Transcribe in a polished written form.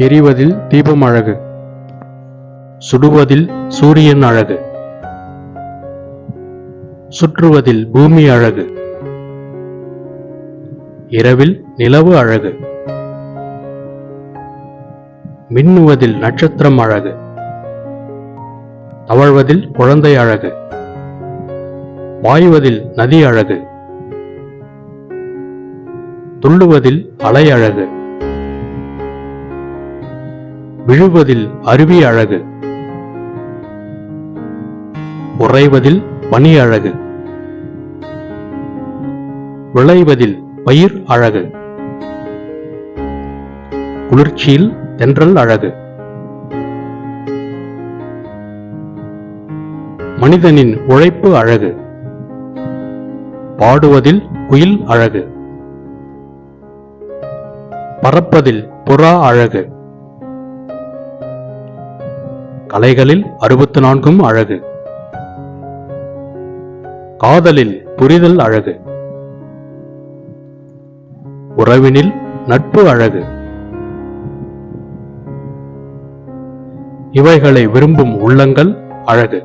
எரிவதில் தீபம் அழகு, சுடுவதில் சூரியன் அழகு, சுற்றுவதில் பூமி அழகு, இரவில் நிலவு அழகு, மின்னுவதில் நட்சத்திரம் அழகு, தவழ்வதில் குழந்தை அழகு, பாய்வதில் நதி அழகு, துள்ளுவதில் அலை அழகு, விழுவதில் அருவி அழகு, உறைவதில் பனி அழகு, விளைவதில் பயிர் அழகு, குளிர்ச்சியில் தென்றல் அழகு, மனிதனின் உழைப்பு அழகு, பாடுவதில் குயில் அழகு, பறப்பதில் புறா அழகு, கலைகளில் 64 அழகு, காதலில் புரிதல் அழகு, உறவினில் நட்பு அழகு. இவைகளை விரும்பும் உள்ளங்கள் அழகு.